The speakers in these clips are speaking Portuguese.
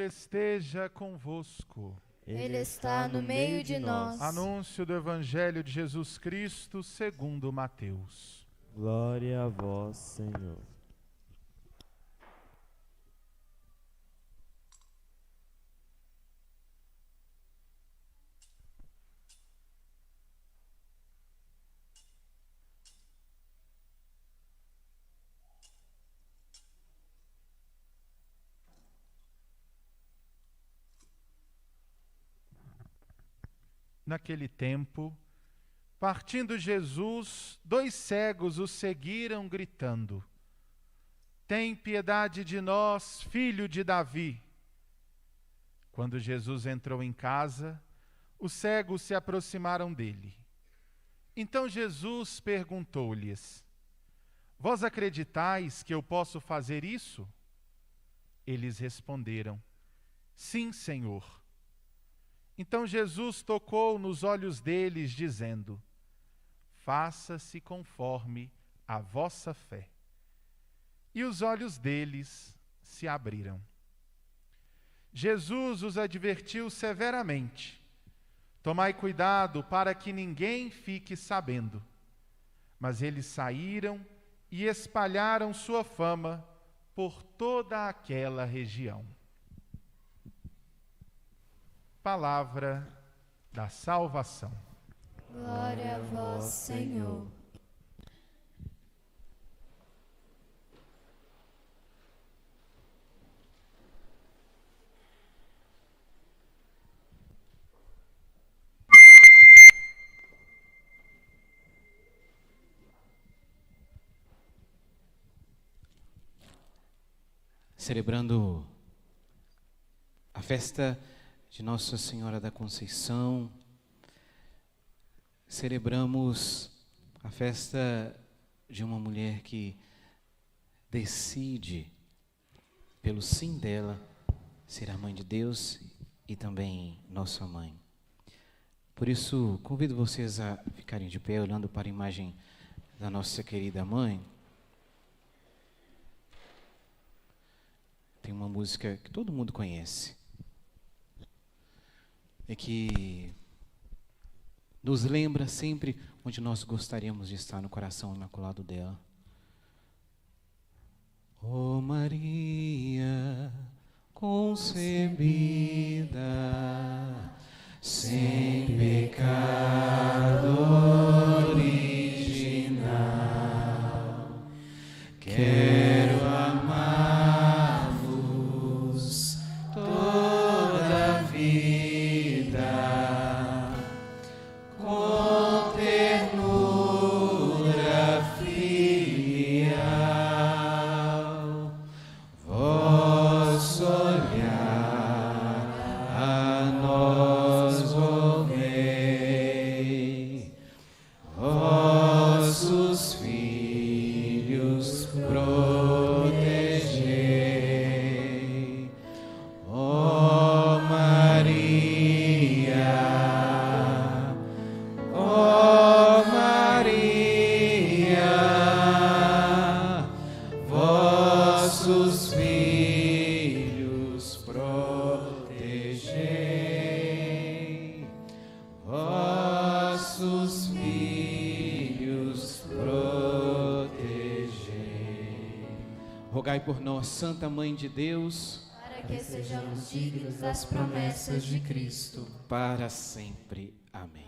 esteja convosco. Ele está no meio de nós. Anúncio do Evangelho de Jesus Cristo segundo Mateus. Glória a vós, Senhor. Naquele tempo, partindo Jesus, 2 cegos o seguiram gritando: Tem piedade de nós, filho de Davi. Quando Jesus entrou em casa, os cegos se aproximaram dele. Então Jesus perguntou-lhes: Vós acreditais que eu posso fazer isso? Eles responderam: Sim, Senhor. Então Jesus tocou nos olhos deles, dizendo: Faça-se conforme a vossa fé. E os olhos deles se abriram. Jesus os advertiu severamente: Tomai cuidado para que ninguém fique sabendo. Mas eles saíram e espalharam sua fama por toda aquela região. Palavra da salvação. Glória a vós, Senhor. Celebrando a festa de Nossa Senhora da Conceição, celebramos a festa de uma mulher que decide, pelo sim dela, ser a mãe de Deus e também nossa mãe. Por isso, convido vocês a ficarem de pé, olhando para a imagem da nossa querida mãe. Tem uma música que todo mundo conhece, e que nos lembra sempre onde nós gostaríamos de estar, no coração imaculado dela. Ó Maria concebida sem pecado original, quero amar-vos toda a vida. Rogai por nós, Santa Mãe de Deus, para que sejamos dignos das promessas de Cristo. para sempre. Amém.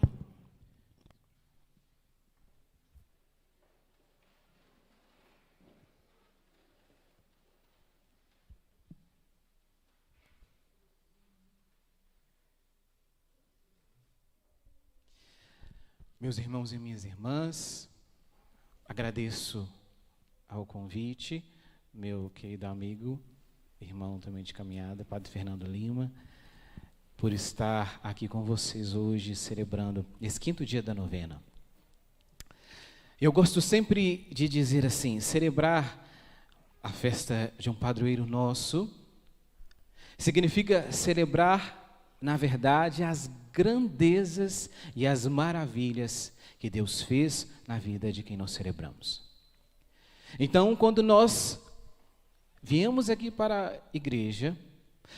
Meus irmãos e minhas irmãs, agradeço ao convite, meu querido amigo, irmão também de caminhada, Padre Fernando Lima, por estar aqui com vocês hoje, celebrando esse 5º dia da novena. Eu gosto sempre de dizer assim, celebrar a festa de um padroeiro nosso significa celebrar, na verdade, as grandezas e as maravilhas que Deus fez na vida de quem nós celebramos. Então, quando nós viemos aqui para a igreja,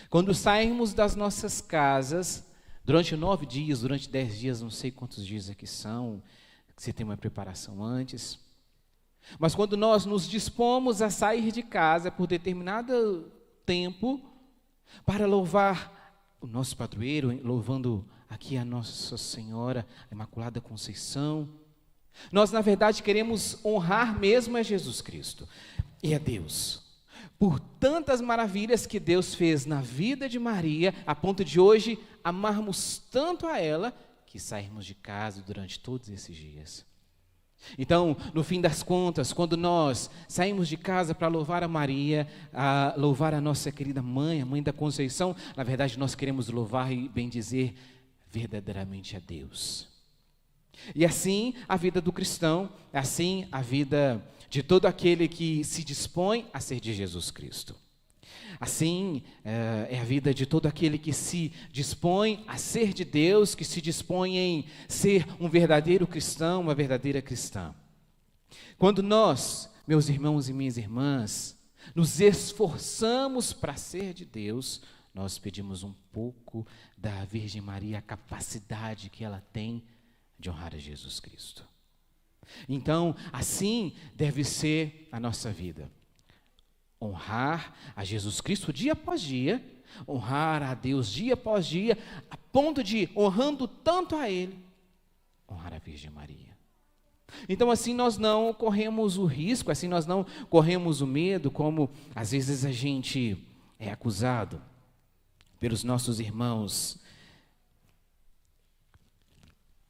Quando sairmos das nossas casas, durante 9 dias, durante 10 dias, não sei quantos dias aqui são, se tem uma preparação antes, mas quando nós nos dispomos a sair de casa por determinado tempo, para louvar o nosso padroeiro, louvando aqui a Nossa Senhora, a Imaculada Conceição, nós, na verdade, queremos honrar mesmo a Jesus Cristo e a Deus, por tantas maravilhas que Deus fez na vida de Maria, a ponto de hoje amarmos tanto a ela, que sairmos de casa durante todos esses dias. Então, no fim das contas, quando nós saímos de casa para louvar a Maria, a louvar a nossa querida mãe, a mãe da Conceição, na verdade nós queremos louvar e bendizer verdadeiramente a Deus. E assim a vida do cristão, assim a vida de todo aquele que se dispõe a ser de Jesus Cristo. Assim é a vida de todo aquele que se dispõe a ser de Deus, que se dispõe em ser um verdadeiro cristão, uma verdadeira cristã. Quando nós, meus irmãos e minhas irmãs, nos esforçamos para ser de Deus, nós pedimos um pouco da Virgem Maria, a capacidade que ela tem de honrar a Jesus Cristo. Então, assim deve ser a nossa vida. Honrar a Jesus Cristo dia após dia, honrar a Deus dia após dia, a ponto de, honrando tanto a Ele, honrar a Virgem Maria. Então, assim nós não corremos o risco, assim nós não corremos o medo, como às vezes a gente é acusado pelos nossos irmãos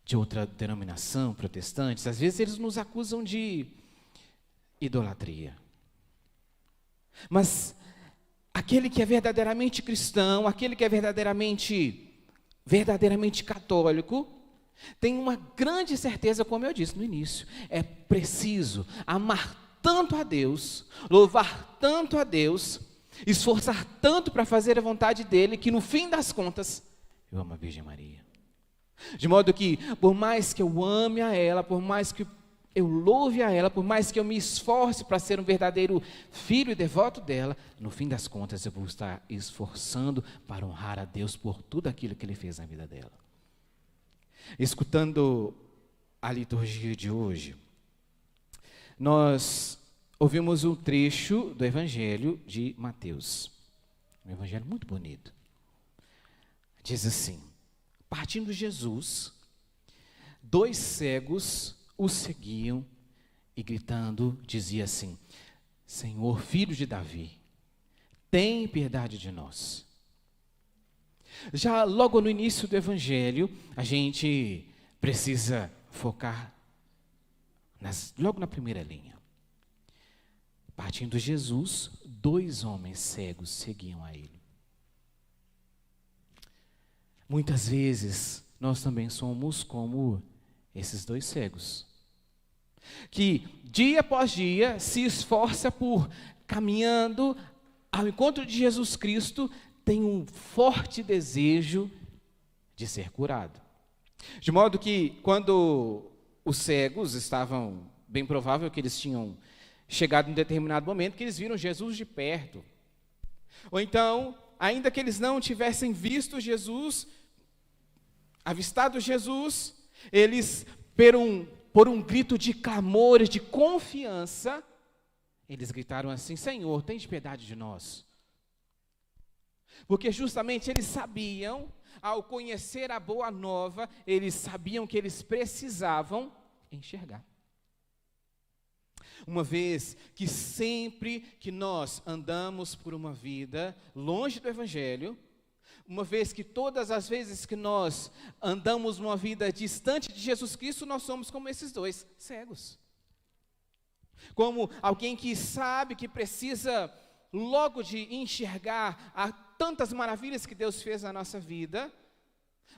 de outra denominação, protestantes. Às vezes eles nos acusam de idolatria. Mas aquele que é verdadeiramente cristão, aquele que é verdadeiramente católico, tem uma grande certeza, como eu disse no início, é preciso amar tanto a Deus, louvar tanto a Deus, esforçar tanto para fazer a vontade dele, que no fim das contas, eu amo a Virgem Maria. De modo que, por mais que eu ame a ela, por mais que eu louve a ela, por mais que eu me esforce para ser um verdadeiro filho e devoto dela, no fim das contas eu vou estar esforçando para honrar a Deus por tudo aquilo que Ele fez na vida dela. Escutando a liturgia de hoje, nós ouvimos um trecho do Evangelho de Mateus, um evangelho muito bonito. Diz assim: partindo Jesus, 2 cegos o seguiam e gritando dizia assim: Senhor, filho de Davi, tem piedade de nós. Já logo no início do evangelho, a gente precisa focar logo na primeira linha. Partindo Jesus, 2 homens cegos seguiam a ele. Muitas vezes nós também somos como esses 2 cegos, que dia após dia se esforça por, caminhando ao encontro de Jesus Cristo, tem um forte desejo de ser curado. De modo que, quando os cegos estavam, bem provável que eles tinham chegado em determinado momento, que eles viram Jesus de perto. Ou então, ainda que eles não tivessem visto Jesus, avistado Jesus, eles, por um grito de clamor e de confiança, eles gritaram assim: Senhor, tem piedade de nós. Porque justamente eles sabiam, ao conhecer a boa nova, eles sabiam que eles precisavam enxergar. Uma vez que sempre que nós andamos por uma vida longe do Evangelho, uma vez que todas as vezes que nós andamos uma vida distante de Jesus Cristo, nós somos como esses 2 cegos. Como alguém que sabe que precisa logo de enxergar tantas maravilhas que Deus fez na nossa vida,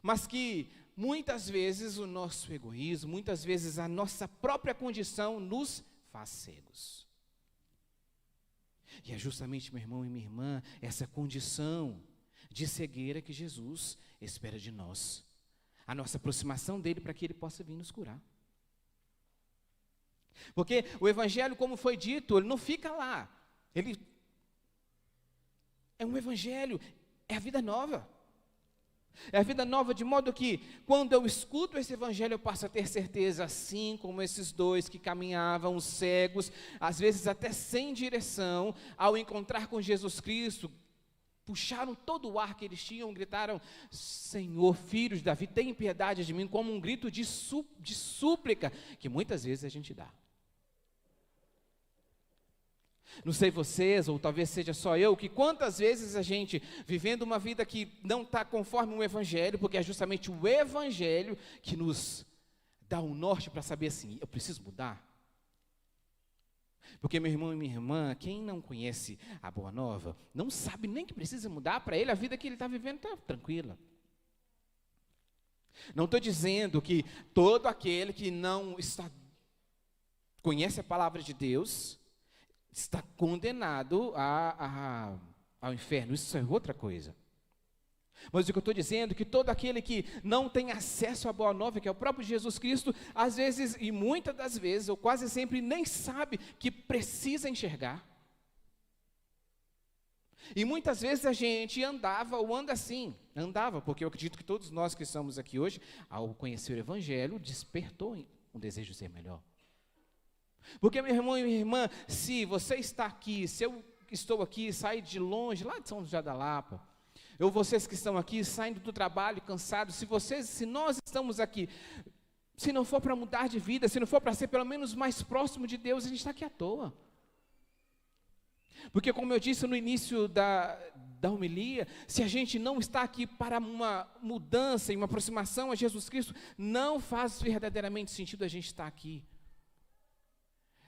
mas que muitas vezes o nosso egoísmo, muitas vezes a nossa própria condição nos faz cegos. E é justamente, meu irmão e minha irmã, essa condição de cegueira que Jesus espera de nós, a nossa aproximação dele para que ele possa vir nos curar. Porque o evangelho, como foi dito, ele não fica lá, ele é um evangelho é a vida nova. É a vida nova de modo que, quando eu escuto esse evangelho, eu passo a ter certeza, assim como esses dois que caminhavam cegos, às vezes até sem direção, ao encontrar com Jesus Cristo, puxaram todo o ar que eles tinham, gritaram: Senhor, filho de Davi, tem piedade de mim, como um grito de súplica, que muitas vezes a gente dá. Não sei vocês, ou talvez seja só eu, que quantas vezes a gente, vivendo uma vida que não está conforme o Evangelho, porque é justamente o Evangelho que nos dá um norte para saber assim, eu preciso mudar. Porque meu irmão e minha irmã, quem não conhece a Boa Nova, não sabe nem que precisa mudar. Para ele a vida que ele está vivendo está tranquila. Não estou dizendo que todo aquele que não conhece a palavra de Deus está condenado ao inferno. Isso é outra coisa. Mas o que eu estou dizendo é que todo aquele que não tem acesso à Boa Nova, que é o próprio Jesus Cristo, às vezes, e muitas das vezes, ou quase sempre, nem sabe que precisa enxergar. E muitas vezes a gente andava ou anda assim, porque eu acredito que todos nós que estamos aqui hoje, ao conhecer o Evangelho, despertou um desejo de ser melhor. Porque, meu irmão e minha irmã, se você está aqui, se eu estou aqui, saí de longe, lá de São José da Lapa, ou vocês que estão aqui, saindo do trabalho, cansados, se nós estamos aqui, se não for para mudar de vida, se não for para ser pelo menos mais próximo de Deus, a gente está aqui à toa. Porque, como eu disse no início da homilia, se a gente não está aqui para uma mudança e uma aproximação a Jesus Cristo, não faz verdadeiramente sentido a gente estar aqui.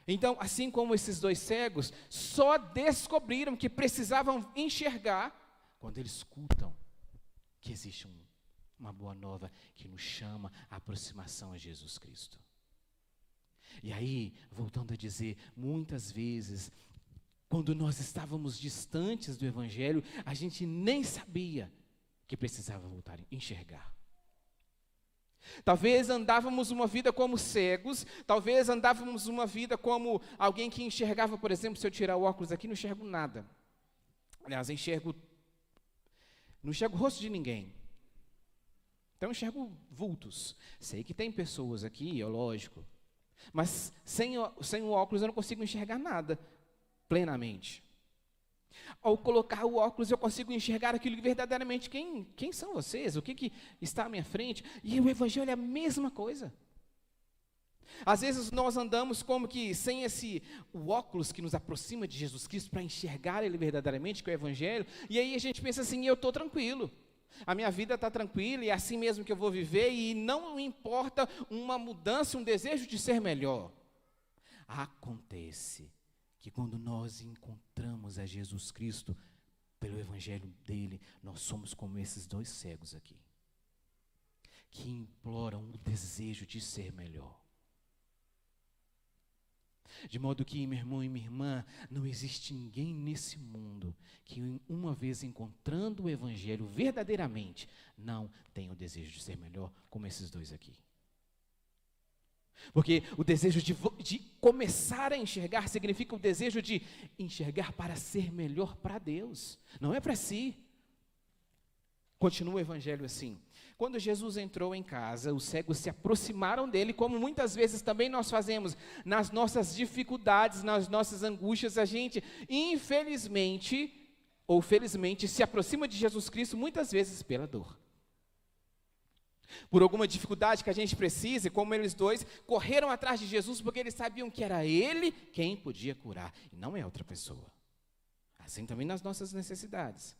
Então, assim como esses dois cegos, só descobriram que precisavam enxergar quando eles escutam que existe uma boa nova que nos chama à aproximação a Jesus Cristo. E aí, voltando a dizer, muitas vezes, quando nós estávamos distantes do Evangelho, a gente nem sabia que precisava voltar a enxergar. Talvez andávamos uma vida como cegos, talvez andávamos uma vida como alguém que enxergava, por exemplo, se eu tirar o óculos aqui, não enxergo nada. Aliás, não enxergo o rosto de ninguém. Então, eu enxergo vultos. Sei que tem pessoas aqui, é lógico, mas sem o óculos eu não consigo enxergar nada plenamente. Ao colocar o óculos, eu consigo enxergar aquilo que verdadeiramente, quem são vocês? O que está à minha frente? E o Evangelho é a mesma coisa. Às vezes nós andamos como que sem o óculos que nos aproxima de Jesus Cristo para enxergar Ele verdadeiramente, que é o Evangelho, e aí a gente pensa assim, eu estou tranquilo, a minha vida está tranquila e é assim mesmo que eu vou viver e não importa uma mudança, um desejo de ser melhor. Acontece que quando nós encontramos a Jesus Cristo, pelo Evangelho dele, nós somos como esses dois cegos aqui, que imploram o desejo de ser melhor. De modo que, meu irmão e minha irmã, não existe ninguém nesse mundo que, uma vez encontrando o Evangelho verdadeiramente, não tenha o desejo de ser melhor, como esses dois aqui. Porque o desejo de começar a enxergar significa o desejo de enxergar para ser melhor para Deus, não é para si. Continua o Evangelho assim. Quando Jesus entrou em casa, os cegos se aproximaram dele, como muitas vezes também nós fazemos nas nossas dificuldades, nas nossas angústias. A gente, infelizmente ou felizmente, se aproxima de Jesus Cristo muitas vezes pela dor. Por alguma dificuldade que a gente precise, como eles dois, correram atrás de Jesus porque eles sabiam que era Ele quem podia curar, e não é outra pessoa. Assim também nas nossas necessidades.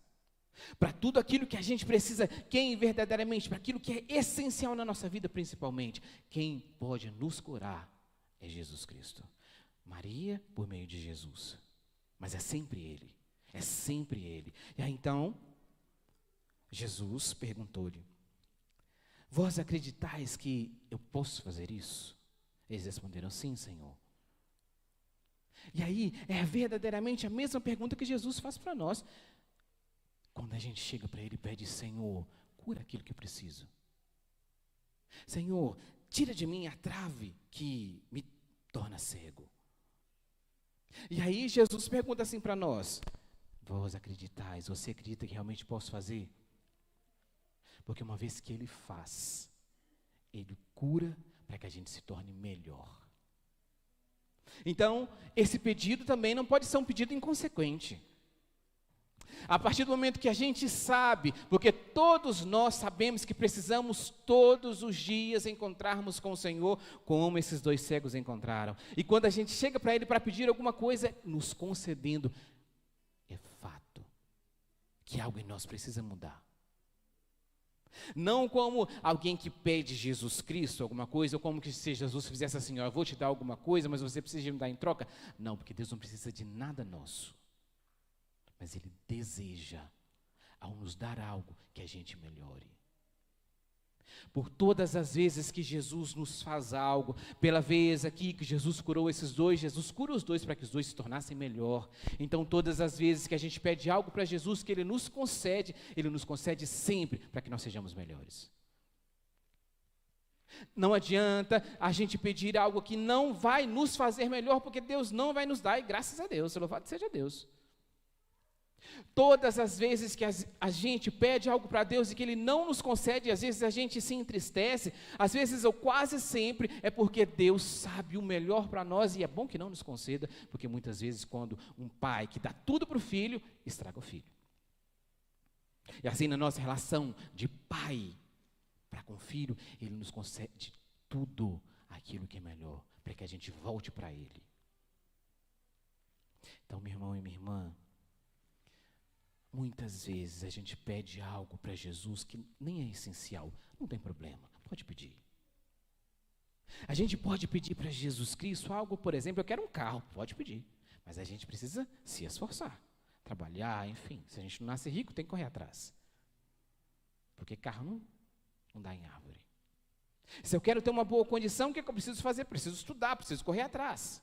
Para tudo aquilo que a gente precisa, quem verdadeiramente, para aquilo que é essencial na nossa vida principalmente, quem pode nos curar é Jesus Cristo. Maria, por meio de Jesus, mas é sempre Ele, é sempre Ele. E aí então, Jesus perguntou-lhe: vós acreditais que eu posso fazer isso? Eles responderam: sim, Senhor. E aí, é verdadeiramente a mesma pergunta que Jesus faz para nós. Quando a gente chega para Ele e pede: Senhor, cura aquilo que eu preciso. Senhor, tira de mim a trave que me torna cego. E aí Jesus pergunta assim para nós: Vós acreditais, você acredita que realmente posso fazer? Porque uma vez que Ele faz, Ele cura para que a gente se torne melhor. Então, esse pedido também não pode ser um pedido inconsequente. A partir do momento que a gente sabe, porque todos nós sabemos que precisamos todos os dias encontrarmos com o Senhor, como esses 2 cegos encontraram. E quando a gente chega para Ele para pedir alguma coisa, nos concedendo, é fato que algo em nós precisa mudar. Não como alguém que pede Jesus Cristo alguma coisa, ou como que se Jesus fizesse assim, eu vou te dar alguma coisa, mas você precisa me dar em troca. Não, porque Deus não precisa de nada nosso. Mas Ele deseja, ao nos dar algo, que a gente melhore. Por todas as vezes que Jesus nos faz algo, pela vez aqui que Jesus curou esses 2, Jesus cura os 2 para que os 2 se tornassem melhor. Então todas as vezes que a gente pede algo para Jesus, que Ele nos concede sempre para que nós sejamos melhores. Não adianta a gente pedir algo que não vai nos fazer melhor, porque Deus não vai nos dar, e graças a Deus, louvado seja Deus. Todas as vezes que a gente pede algo para Deus e que Ele não nos concede, às vezes a gente se entristece, às vezes ou quase sempre, é porque Deus sabe o melhor para nós, e é bom que não nos conceda, porque muitas vezes quando um pai que dá tudo para o filho, estraga o filho. E assim na nossa relação de pai para com o filho, Ele nos concede tudo aquilo que é melhor, para que a gente volte para Ele. Então, meu irmão e minha irmã, muitas vezes a gente pede algo para Jesus que nem é essencial. Não tem problema, pode pedir. A gente pode pedir para Jesus Cristo algo, por exemplo, eu quero um carro, pode pedir. Mas a gente precisa se esforçar, trabalhar, enfim. Se a gente não nasce rico, tem que correr atrás. Porque carro não dá em árvore. Se eu quero ter uma boa condição, o que é que eu preciso fazer? Preciso estudar, preciso correr atrás.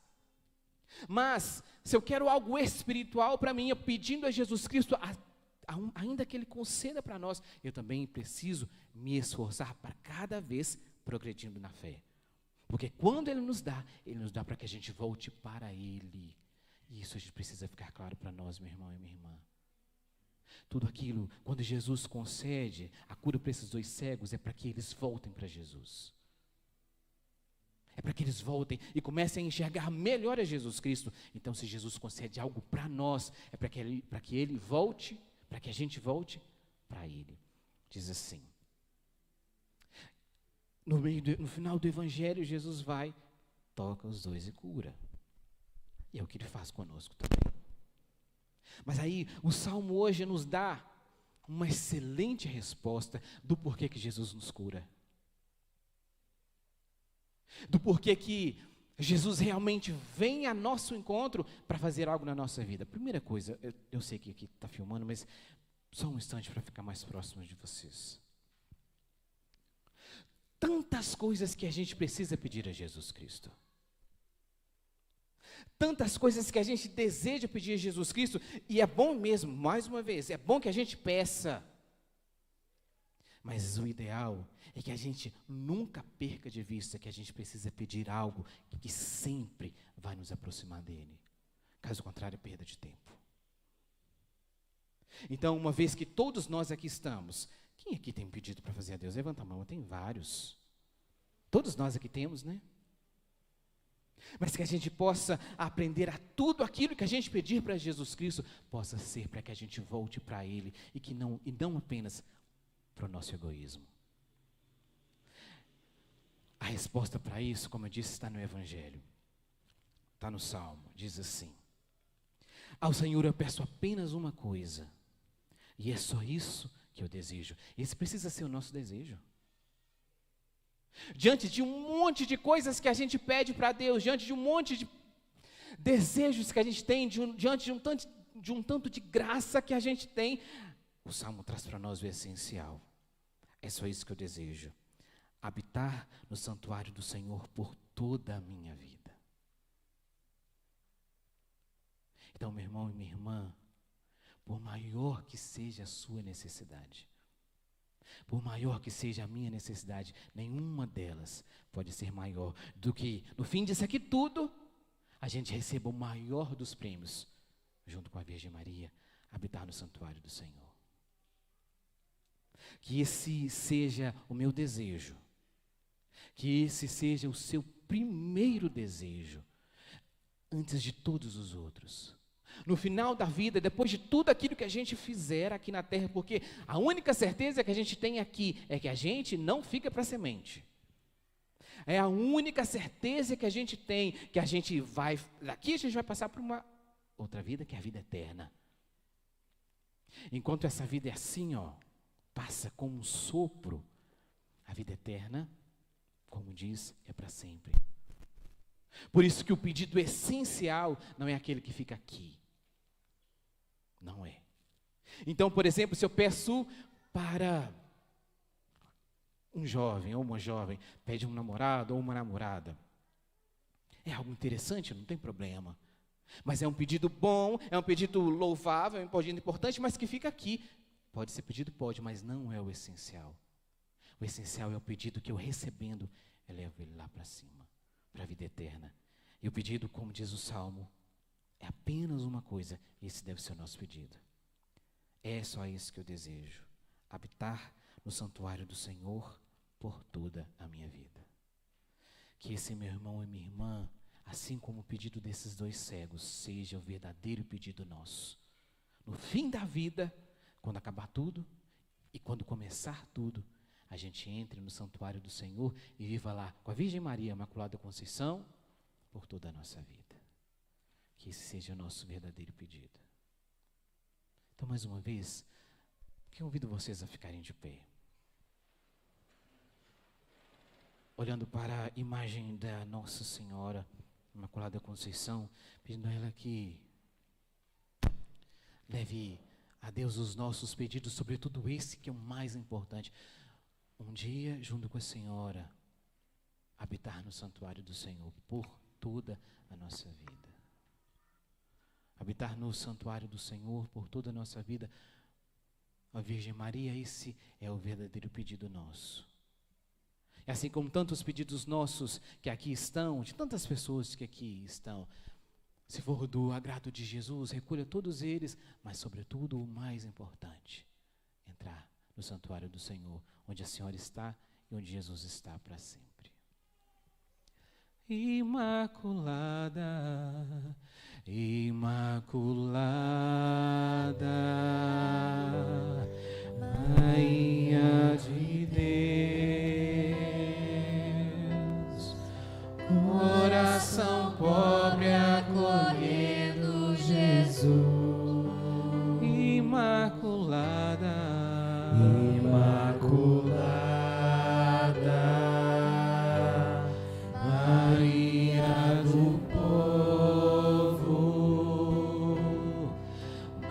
Mas, se eu quero algo espiritual para mim, eu pedindo a Jesus Cristo, ainda que Ele conceda para nós, eu também preciso me esforçar para cada vez progredindo na fé. Porque quando Ele nos dá para que a gente volte para Ele. E isso a gente precisa ficar claro para nós, meu irmão e minha irmã. Tudo aquilo, quando Jesus concede a cura para esses 2 cegos, é para que eles voltem para Jesus. É para que eles voltem e comecem a enxergar melhor a Jesus Cristo. Então, se Jesus concede algo para nós, é para que Ele volte, para que a gente volte para Ele. Diz assim, no final do Evangelho, Jesus vai, toca os 2 e cura. E é o que Ele faz conosco também. Mas aí, o Salmo hoje nos dá uma excelente resposta do porquê que Jesus nos cura. Do porquê que Jesus realmente vem a nosso encontro para fazer algo na nossa vida. Primeira coisa, eu sei que aqui está filmando, mas só um instante para ficar mais próximo de vocês. Tantas coisas que a gente precisa pedir a Jesus Cristo. Tantas coisas que a gente deseja pedir a Jesus Cristo, e é bom mesmo, mais uma vez, é bom que a gente peça. Mas o ideal é que a gente nunca perca de vista que a gente precisa pedir algo que sempre vai nos aproximar dele. Caso contrário, é perda de tempo. Então, uma vez que todos nós aqui estamos, quem aqui tem pedido para fazer a Deus? Levanta a mão, tem vários. Todos nós aqui temos, né? Mas que a gente possa aprender a tudo aquilo que a gente pedir para Jesus Cristo, possa ser para que a gente volte para Ele e não apenas para o nosso egoísmo. A resposta para isso, como eu disse, está no Evangelho. Está no Salmo, diz assim: ao Senhor eu peço apenas uma coisa, e é só isso que eu desejo. Esse precisa ser o nosso desejo. Diante de um monte de coisas que a gente pede para Deus, diante de um monte de desejos que a gente tem, diante de um tanto de graça que a gente tem, o Salmo traz para nós o essencial. É só isso que eu desejo: habitar no santuário do Senhor por toda a minha vida. Então, meu irmão e minha irmã, por maior que seja a sua necessidade, por maior que seja a minha necessidade, nenhuma delas pode ser maior do que, no fim disso aqui tudo, a gente receba o maior dos prêmios, junto com a Virgem Maria, habitar no santuário do Senhor. Que esse seja o meu desejo, que esse seja o seu primeiro desejo, antes de todos os outros. No final da vida, depois de tudo aquilo que a gente fizer aqui na terra, porque a única certeza que a gente tem aqui é que a gente não fica para semente. É a única certeza que a gente tem, que a gente vai, daqui a gente vai passar por uma outra vida, que é a vida eterna. Enquanto essa vida é assim, passa como um sopro, a vida eterna, como diz, é para sempre. Por isso que o pedido essencial não é aquele que fica aqui. Não é. Então, por exemplo, se eu peço para um jovem ou uma jovem, pede um namorado ou uma namorada, é algo interessante, não tem problema. Mas é um pedido bom, é um pedido louvável, é um pedido importante, mas que fica aqui. Pode ser pedido? Pode, mas não é o essencial. O essencial é o pedido que eu recebendo, eu levo ele lá para cima, para a vida eterna. E o pedido, como diz o Salmo, é apenas uma coisa, esse deve ser o nosso pedido. É só isso que eu desejo, habitar no santuário do Senhor por toda a minha vida. Que esse meu irmão e minha irmã, assim como o pedido desses dois cegos, seja o verdadeiro pedido nosso. No fim da vida, quando acabar tudo e quando começar tudo, a gente entre no santuário do Senhor e viva lá com a Virgem Maria Imaculada Conceição por toda a nossa vida. Que esse seja o nosso verdadeiro pedido. Então, mais uma vez, convido vocês a ficarem de pé. Olhando para a imagem da Nossa Senhora Imaculada Conceição, pedindo a ela que leve a Deus os nossos pedidos, sobretudo esse que é o mais importante. Um dia, junto com a Senhora, habitar no santuário do Senhor por toda a nossa vida. Habitar no santuário do Senhor por toda a nossa vida. A Virgem Maria, esse é o verdadeiro pedido nosso. E assim como tantos pedidos nossos que aqui estão, de tantas pessoas que aqui estão, se for do agrado de Jesus, recolha todos eles, mas sobretudo o mais importante, entrar no santuário do Senhor, onde a Senhora está e onde Jesus está para sempre. Imaculada, Imaculada, Rainha de Deus, coração pobre acolhendo Jesus. Imaculada, Imaculada, Maria do povo,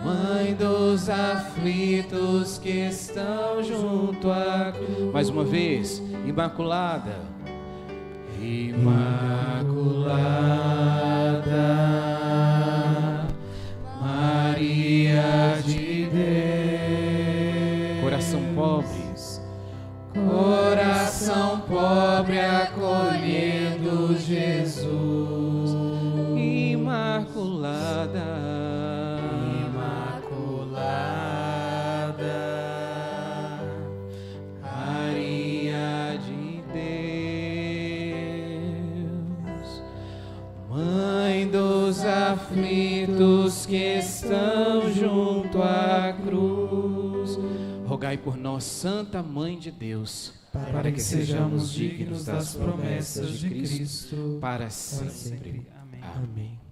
Mãe dos aflitos que estão junto à cruz. Mais uma vez, Imaculada, Imaculada, Maria de Deus, coração pobre, coração pobre acolhendo Jesus. Imaculada, Imaculada, Maria de Deus, Mãe dos aflitos que estão junto à cruz, rogai por nós, Santa Mãe de Deus, para que sejamos dignos das promessas de Cristo para sempre. Amém. Amém.